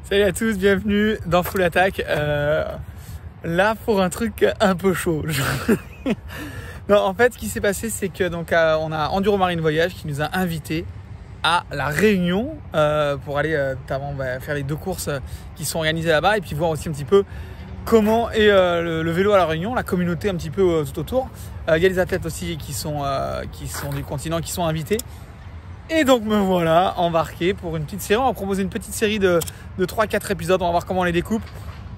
Salut à tous, bienvenue dans Full Attack. Là pour un truc un peu chaud. Non, en fait, ce qui s'est passé, c'est que donc on a Enduro Marine Voyage qui nous a invités à La Réunion pour aller notamment faire les deux courses qui sont organisées là-bas et puis voir aussi un petit peu comment est le vélo à La Réunion, la communauté un petit peu tout autour. Il y a des athlètes aussi qui sont du continent qui sont invités. Et donc me voilà embarqué pour une petite série. On va proposer une petite série de 3-4 épisodes. On va voir comment on les découpe.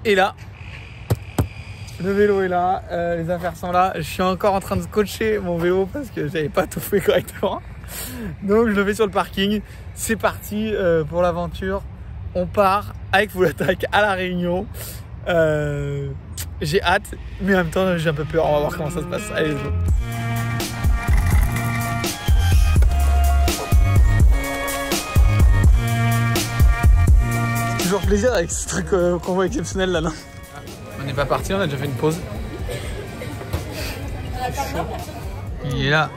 Et là, le vélo est là, les affaires sont là. Je suis encore en train de coacher mon vélo parce que j'avais pas tout fait correctement. Donc je le fais sur le parking. C'est parti pour l'aventure. On part avec Full Attack à La Réunion. J'ai hâte, mais en même temps j'ai un peu peur. On va voir comment ça se passe. Allez, let's go. Toujours plaisir avec ce truc qu'on voit exceptionnel là, non? On n'est pas parti, on a déjà fait une pause. Il est là.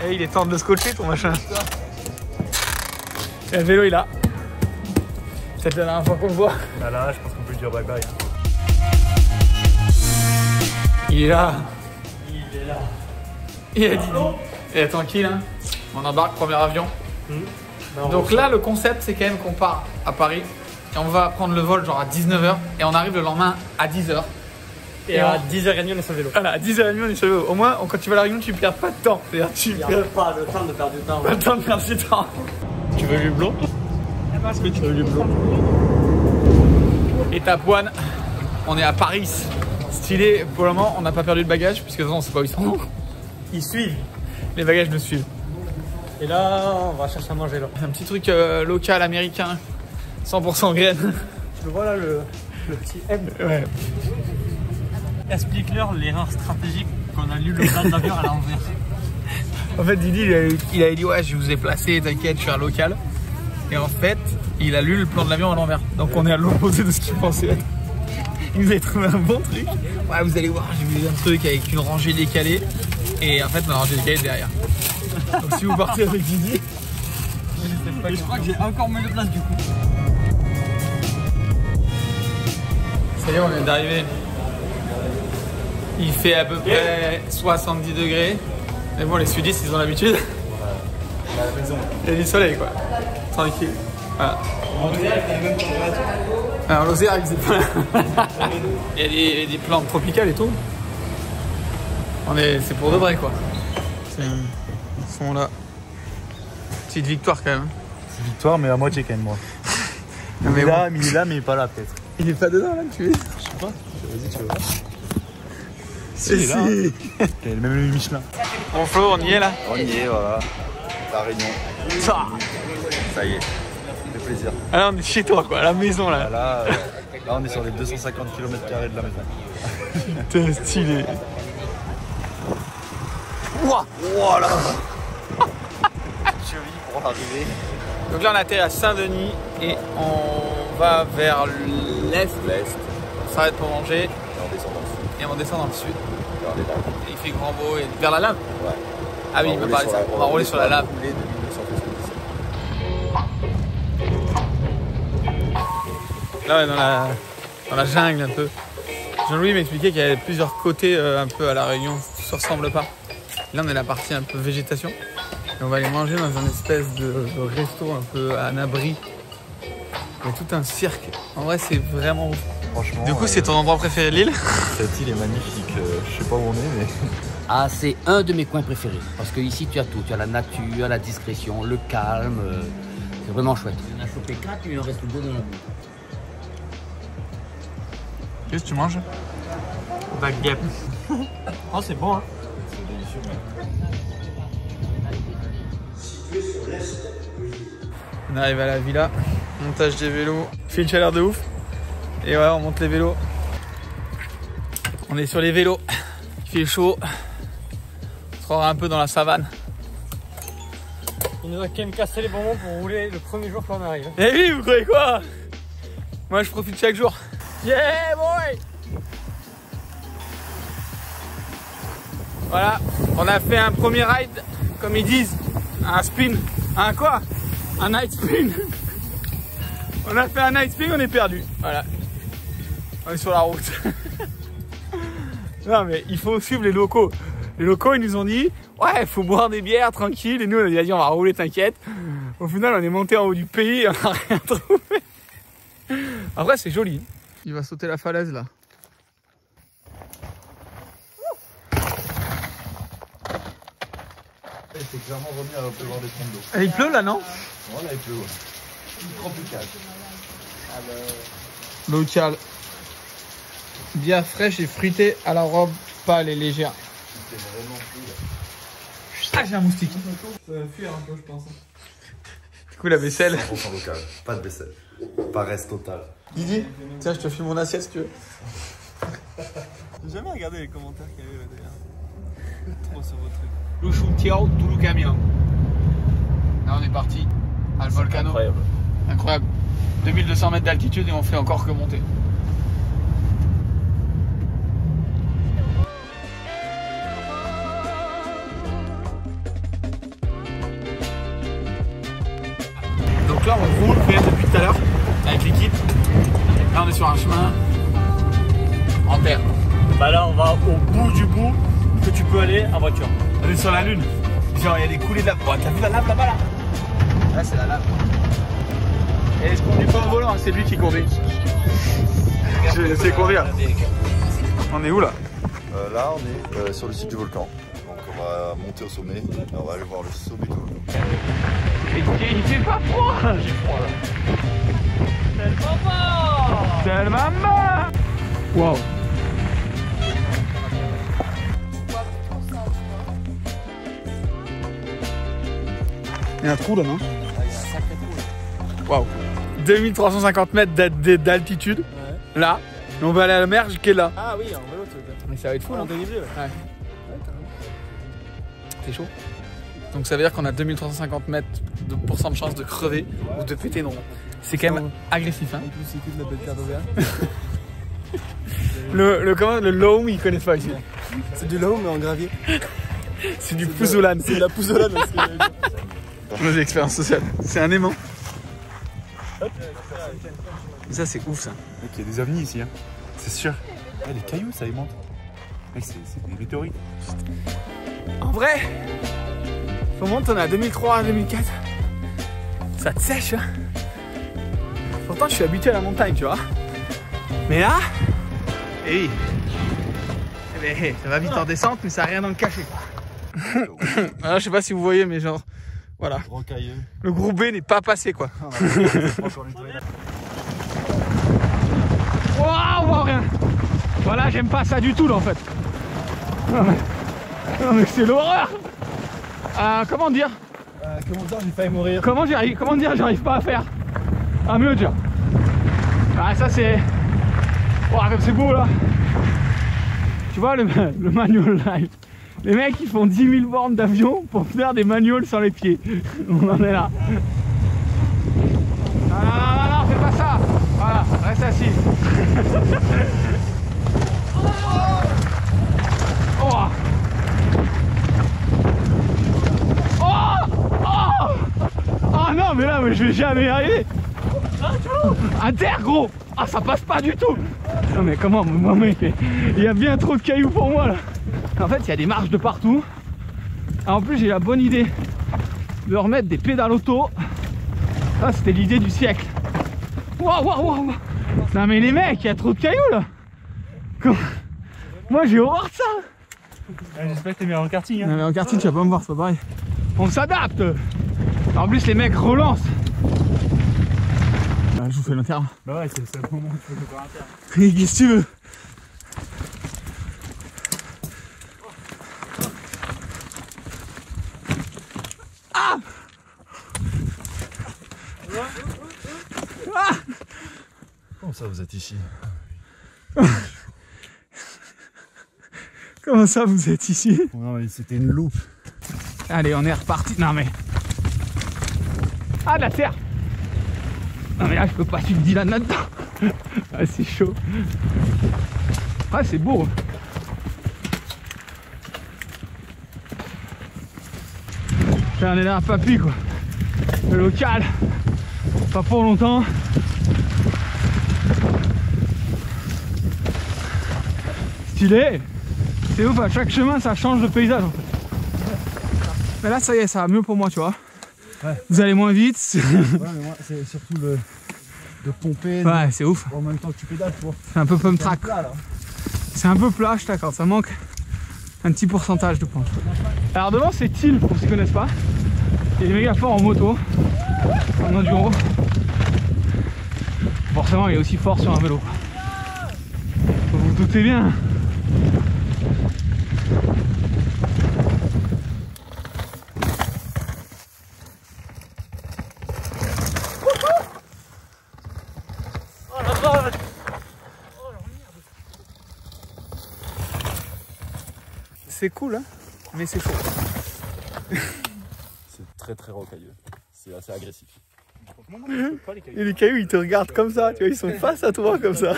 Et il est temps de le scotcher ton machin. Et le vélo il est là. C'est la dernière fois qu'on le voit. Là, je pense qu'on peut lui dire bye bye. Il est là. Il est là. Il a dit. Et tranquille, hein. On embarque, premier avion. Donc là, le concept, c'est quand même qu'on part à Paris et on va prendre le vol genre à 19h et on arrive le lendemain à 10h. Et à 10h30, on est sur le vélo. Voilà, à 10h30, on est sur le vélo. Au moins, quand tu vas à La Réunion, tu perds pas de temps. C'est-à-dire, tu perds pas le temps de perdre du temps. pas le temps de perdre du temps. Tu veux du blond? Est-ce que tu veux du blond? Étape 1, on est à Paris. Stylé, pour le moment, on n'a pas perdu de bagages puisque de toute façon, on sait pas où ils sont. Ils suivent. Les bagages nous suivent. Et là, on va chercher à manger là. Un petit truc local américain, 100% graines. Tu le vois là, le petit M. Ouais. Explique-leur l'erreur stratégique qu'on a lu le plan d'avion à l'envers. En fait, Didi, il avait dit ouais, je vous ai placé, t'inquiète, je suis un local. Et en fait, il a lu le plan de l'avion à l'envers. Donc on est à l'opposé de ce qu'il pensait être. Il nous avait trouvé un bon truc. Ouais, vous allez voir, j'ai vu un truc avec une rangée décalée. Et en fait, la rangée décalée est derrière. Donc si vous partez avec Didi, et je crois que j'ai encore moins de place du coup. ça y est, on vient d'arriver. Il fait à peu près 70 degrés. Mais bon, les sudistes, ils ont l'habitude. Il y a du soleil, quoi. Tranquille. Voilà. Alors, Lozère, il faisait pas. Il y a des plantes tropicales et tout. C'est pour de vrai, quoi. Ils sont là. Petite victoire, quand même. C'est victoire, mais à moitié quand même, moi. Non, mais Il est là, mais pas là, peut-être. il est pas dedans, là, tu es. Je sais pas. Vas-y, tu veux voir. Si, il est là. Il y a même le Michelin. Bon, Flo, on y est, là. On y est, voilà. La Réunion. Ça y est. Ça fait plaisir. Ah là, on est chez toi, quoi, à la maison, là. Là, on est sur les 250 km² de la maison. Putain, stylé. Ouah, voilà. Cheville pour arriver. Donc là, on atterrit à Saint-Denis et on va vers l'est. On s'arrête pour manger Et on descend dans le sud. et on descend dans le sud. Et on est là. Et il fait grand beau et vers la lame. Ouais. Ah oui, il m'a parlé de ça. On va rouler sur la lame. De 1977. Là, on est dans la jungle un peu. Jean-Louis m'expliquait qu'il y avait plusieurs côtés un peu à La Réunion. Tout se ressemble pas. Là, on est la partie un peu végétation. Et on va aller manger dans un espèce de resto un peu à un abri. Il y a tout un cirque. En vrai, c'est vraiment ouf. Franchement. Du coup, c'est ton endroit préféré de l'île? Cette île est magnifique. Je sais pas où on est, mais. Ah, c'est un de mes coins préférés. Parce que ici, tu as tout. Tu as la nature, la discrétion, le calme. C'est vraiment chouette. On a chopé 4, mais il en reste 2 dans la bouche. Qu'est-ce que tu manges? Baguette. Oh, c'est bon, hein. C'est délicieux, On arrive à la villa, montage des vélos, il fait une chaleur de ouf. Et voilà, on monte les vélos. On est sur les vélos, il fait chaud. On se croira un peu dans la savane. Il nous a quand même cassé les bonbons pour rouler le premier jour qu'on arrive. Eh oui, vous croyez quoi? Moi je profite chaque jour. Yeah boy! Voilà, on a fait un premier ride, comme ils disent, un spin, un quoi? Un night spin. On a fait un night swing, on est perdu. Voilà. On est sur la route. Non mais il faut suivre les locaux. Les locaux ils nous ont dit ouais, faut boire des bières tranquille. Et nous on a dit on va rouler, t'inquiète. Au final on est monté en haut du pays et on n'a rien trouvé. Après c'est joli. Il va sauter la falaise là. C'est clairement remis à pleuvoir des trompes d'eau. Il pleut là non? Voilà, il pleut. Tropical. Local. Bien fraîche et fruitée à la robe pâle et légère. C'est vraiment cool. Ah j'ai un moustique. Ça va fuir un peu je pense. Du coup la vaisselle. 100% local, pas de vaisselle. Paresse totale. Didi, tiens je te filme mon assiette si tu veux. J'ai jamais regardé les commentaires qu'il y avait d'ailleurs. Trop sur votre truc. Lushu Tiao Tulu Camion. Là on est parti à le volcano. Incroyable. Incroyable. 2200 mètres d'altitude et on fait encore que monter. Donc là on roule depuis tout à l'heure avec l'équipe. Là on est sur un chemin en terre. Bah là on va au bout du bout que tu peux aller en voiture. On est sur la lune. Genre il y a des coulées de lave. Oh, t'as vu la lave là-bas là? Là c'est la lave. Et je conduis pas au volant, c'est lui qui conduit. Je sais conduire. On est où là? Là, on est sur le site du volcan. Donc, on va monter au sommet et on va aller voir le sommet du volcan. Il fait pas froid. J'ai froid là. C'est le maman. Wow. Il y a un trou là, non? Waouh. 2350 mètres d'altitude. Ouais. Là. Et on va aller à la mer qui est là. Ah oui, en vélo tu veux dire. Mais ça va être fou là. En dénivelé, ouais. Ouais. C'est chaud. Donc ça veut dire qu'on a 2350 mètres de % de chance de crever ou de péter non. C'est quand même agressif hein. En plus c'est de la belle carte d'Auvergne. Le loam ils connaissent pas ici. C'est du loam mais en gravier. C'est du pouzzolane. C'est de la pouzzolane aussi. Nos expériences sociales. C'est un aimant. Ça c'est ouf ça. Mec, il y a des ovnis ici, hein. C'est sûr. Ouais, les cailloux, ça aimante. Mec, c'est des météorites. En vrai, faut monter, on est à 2003 à 2004. Ça te sèche, hein. Pourtant, je suis habitué à la montagne, tu vois. Mais là, eh oui. Eh ben, ça va vite en descente, mais ça n'a rien dans le cachet. Alors, je sais pas si vous voyez, mais genre, voilà. Rocailleux. Le groupe B n'est pas passé, quoi. Waouh, wow, rien. Voilà, j'aime pas ça du tout, là, en fait. Non, mais c'est l'horreur. Comment dire? Comment dire, j'ai failli mourir. Comment dire, j'arrive pas à faire. Ah, mieux dire. Ah, ça c'est. Oh, comme c'est beau là. Tu vois le manual live. Les mecs ils font 10 000 bornes d'avion pour faire des manuals sans les pieds. On en est là. Non, fais pas ça. Voilà, reste assis. Oh. Ah non mais là mais je vais jamais y arriver. À terre gros. Ah ça passe pas du tout. Non mais comment moi mec, il y a bien trop de cailloux pour moi là. En fait il y a des marches de partout. En plus j'ai la bonne idée de remettre des pédales auto. Ça c'était l'idée du siècle. Waouh. Non mais les mecs il y a trop de cailloux là. Moi j'ai horreur de ça. J'espère que t'es meilleur en karting. Non mais en karting tu vas pas me voir, c'est pas pareil. On s'adapte. En plus les mecs relancent. Ah, je vous fais l'interne. Bah ouais, c'est le moment où tu fais faire l'interne. Qu'est-ce que tu veux? Ah, ah. Comment ça, vous êtes ici? Comment ça vous êtes ici? Non, mais c'était une loupe. Allez, on est reparti. Non mais... Ah, de la terre. Non mais là, je peux pas suivre Dylan là-dedans. Ah, c'est chaud. Ah, c'est beau. On est là à Papy, quoi. Le local. Pas pour longtemps. Stylé. C'est ouf, à chaque chemin ça change de paysage en fait. Mais là ça y est, ça va mieux pour moi, tu vois. Ouais. Vous allez moins vite. Ouais, mais moi c'est surtout de pomper. Ouais, c'est ouf. En même temps que tu pédales, tu vois. C'est un peu pump track. C'est un peu plat, je t'accorde. Ça manque un petit pourcentage de points. Alors devant c'est Thiel, pour ceux qui ne connaissent pas. Il est méga fort en moto, en enduro. Forcément il est aussi fort sur un vélo. Vous vous doutez bien. C'est cool hein, mais c'est chaud. C'est très rocailleux. C'est assez agressif. Et les cailloux ils te regardent comme ça, tu vois, ils sont face à toi comme ça.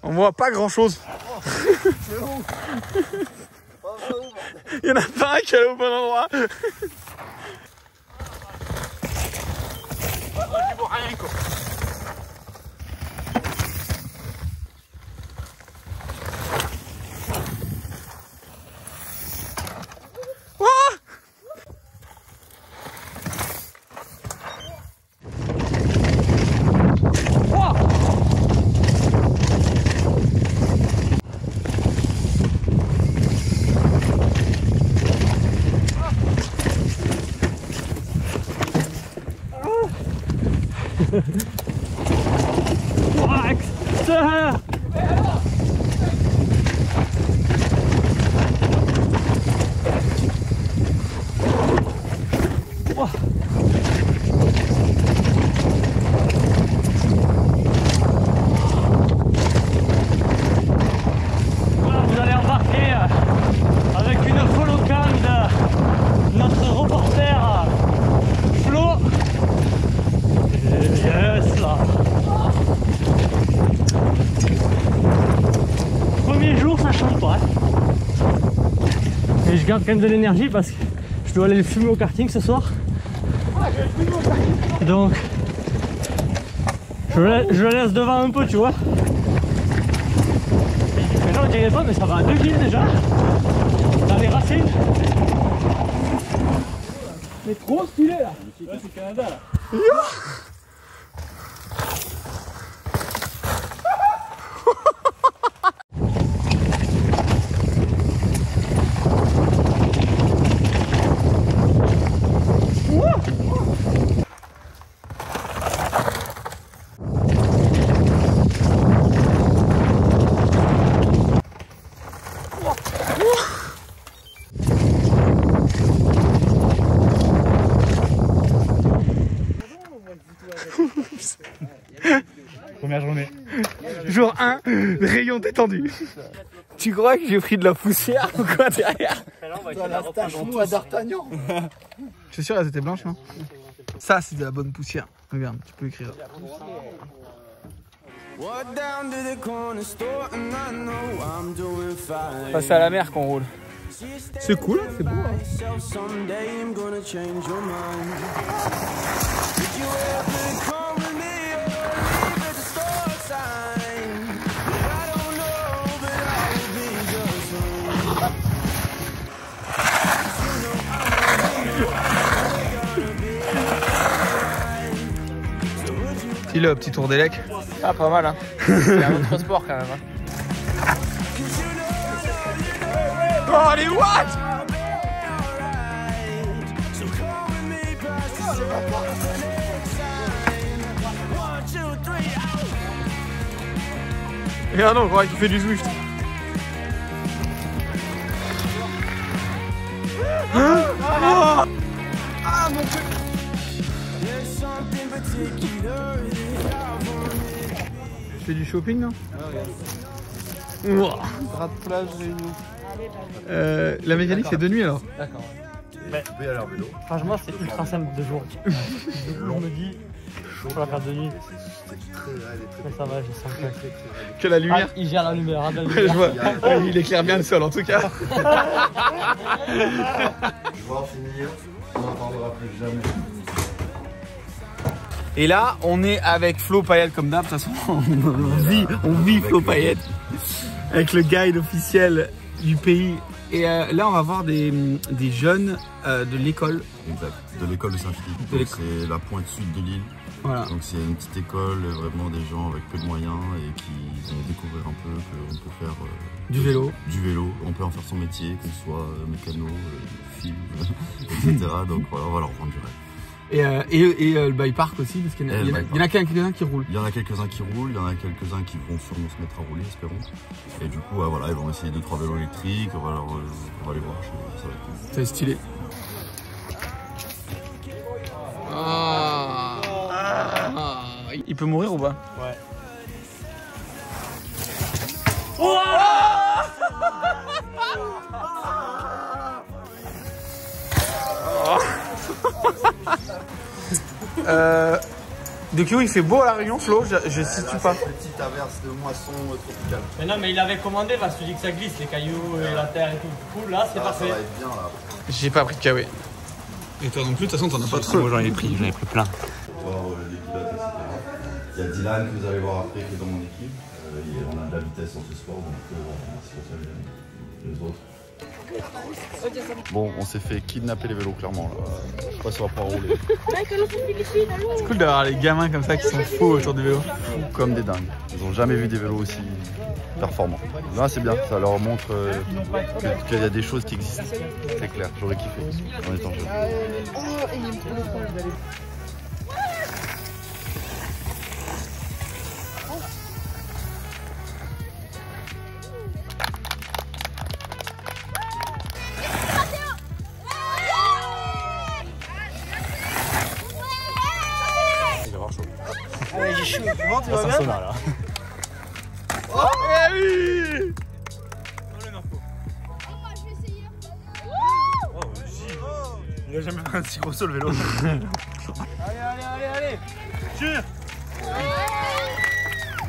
On voit pas grand chose. Il y en a pas un qui est au bon endroit. Vous allez embarquer avec une folocam de notre reporter Flo. Yes là. Premier jour ça chante pas. Et je garde quand même de l'énergie parce que je dois aller le fumer au karting ce soir. Donc je le laisse devant un peu, tu vois. Mais non, je dirais pas, mais ça va à 2 kills déjà. Dans les racines. Mais trop stylé là. Ouais, c'est Canada là. Première journée. Jour 1, rayon détendu. Tu crois que j'ai pris de la poussière ou quoi derrière? La stache mou à d'Artagnan. Je suis sûr elles étaient blanches, non? Ça c'est de la bonne poussière. Regarde, tu peux écrire. C'est à la mer qu'on roule. C'est cool, c'est beau. Si le petit tour d'élec. Ah pas mal hein. C'est un autre sport quand même hein. Oh les what? Et ah non, on croit qu'il fait du Zwift. Ah mon Dieu. Je fais du shopping non? Rat de plage réunion. La mécanique c'est de nuit alors. D'accord. Mais tu peux y aller en vélo. Franchement, c'est ultra simple de jour. On me dit, pour la faire de nuit. Mais ça va, j'ai senti que la lumière. il gère la lumière. Hein, Je vois. Il éclaire bien le sol en tout cas. Je vais en finir, on n'en parlera plus jamais. Et là, on est avec Flo Payette comme d'hab. De toute façon, on vit Flo Payette avec le guide officiel du pays. Et là, on va voir des jeunes de l'école. Exact, de l'école de Saint-Philippe. C'est la pointe sud de l'île. Voilà. Donc c'est une petite école, vraiment des gens avec peu de moyens et qui vont découvrir un peu qu'on peut faire du vélo. Du vélo, on peut en faire son métier, qu'on soit mécano, fil, etc. Donc voilà, on va leur rendre du rêve. Et le bike park aussi, parce qu'il y en a quelques-uns qui roulent. Il y en a quelques-uns qui roulent, il y en a quelques-uns qui vont sûrement se mettre à rouler, espérons. Et du coup, voilà, ils vont essayer 2-3 vélos électriques, on va les voir, ça va être cool. C'est stylé. Il peut mourir ou pas? Ouais. Du coup, il fait beau à la Réunion, Flo, je situe pas. Petite averse de moisson tropicale. Mais non, mais il avait commandé parce que tu dis que ça glisse, les cailloux, la terre et tout. Du coup, là, c'est parfait. Ça va être bien là. J'ai pas pris de kawaii. Et toi non plus, de toute façon, t'en as pas trop. Moi, j'en ai pris plein. Voir les pilotes, etc. Il y a Dylan que vous allez voir après qui est dans mon équipe. On a de la vitesse en ce sport, donc c'est pour ça les autres. Bon, on s'est fait kidnapper les vélos clairement là. Je sais pas si on va pouvoir rouler. C'est cool d'avoir les gamins comme ça qui sont fous autour du vélo. Comme des dingues. Ils ont jamais vu des vélos aussi performants. Là c'est bien, ça leur montre qu'il y a des choses qui existent. C'est clair, j'aurais kiffé en étant jeune. J'ai chaud. Comment tu vas bien? Là. Oh oui. Il a jamais fait un si gros saut le vélo. Allez. Tire.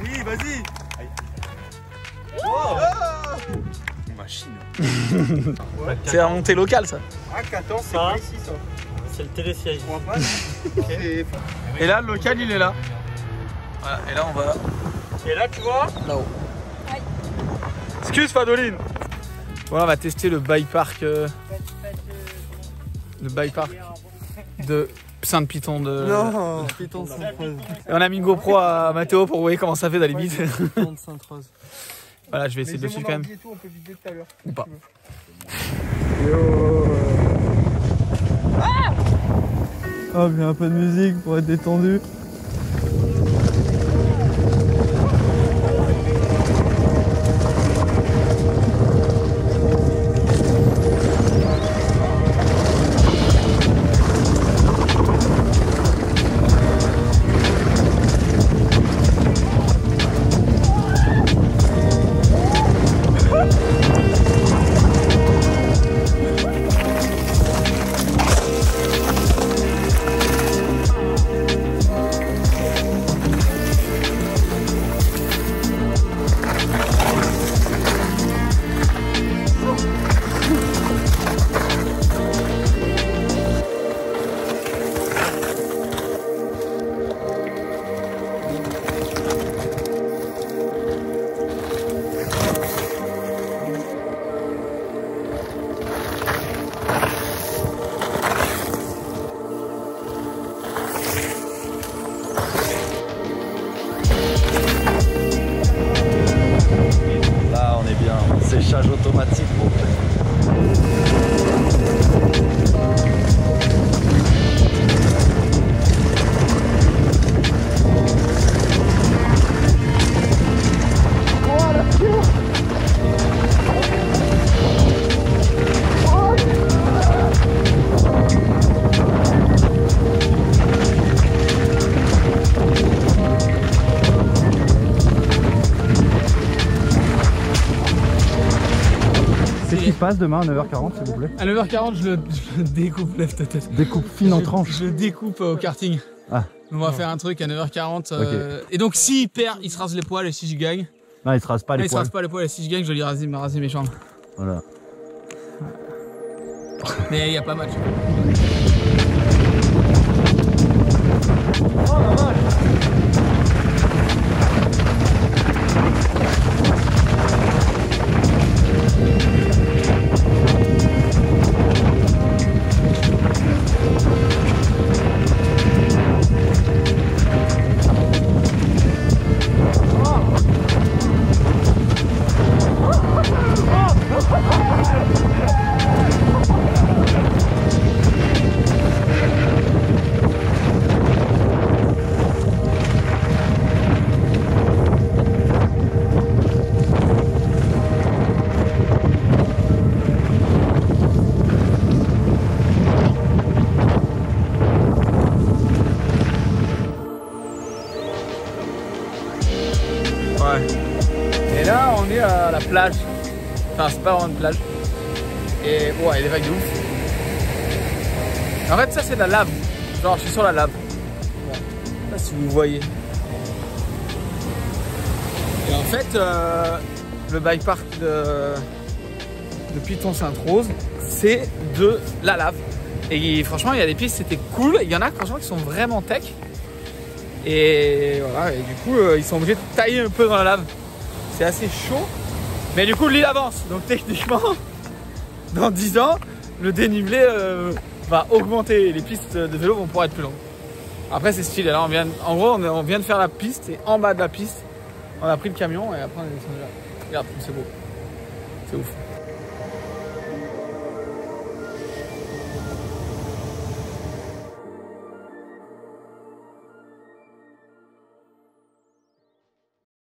Oui, vas-y. Oh. Machine. C'est la montée locale ça. Ah, 14, c'est pas ici ça. C'est le télésiège. Et là, le local il est là. Voilà, et là on va Et là, tu vois là-haut. Excuse Fadoline. Voilà, on va tester le bike park. Le bike park de Sainte-Python de. Non, Python de Sainte-Rose. Et on a mis une GoPro à Mathéo pour voir comment ça fait dans les bites. Python de Sainte-Rose. Voilà, je vais essayer de le suivre quand même. On peut vider tout à l'heure. Ou pas. Hop, il y a un peu de musique pour être détendu. Séchage automatique, gros. Qu'est-ce qui se passe demain à 9h40 s'il vous plaît? À 9h40, je le découpe, lève ta tête. Découpe fine en tranches. Je le découpe au karting. Ah. On va faire un truc à 9h40. Et donc s'il perd, il se rase les poils et si je gagne. Non, il se rase pas les il poils. se rase pas les poils et si je gagne, je lui raser mes jambes. Voilà. Mais il n'y a pas match. Et là on est à la plage. Enfin c'est pas vraiment une plage. Et ouais, les vagues de ouf. En fait ça c'est de la lave. Genre je suis sur la lave. Bon, je sais pas si vous voyez. Et en fait le bike park de Piton Sainte-Rose, c'est de la lave. Et franchement il y a des pistes, c'était cool. Il y en a franchement qui sont vraiment tech. Et voilà, et du coup ils sont obligés de tailler un peu dans la lave. C'est assez chaud, mais du coup l'île avance. Donc techniquement, dans 10 ans, le dénivelé va augmenter. Les pistes de vélo vont pouvoir être plus longues. Après c'est stylé, là en gros on vient de faire la piste et en bas de la piste, on a pris le camion et après on est descendu là. Regarde, c'est beau. C'est ouf.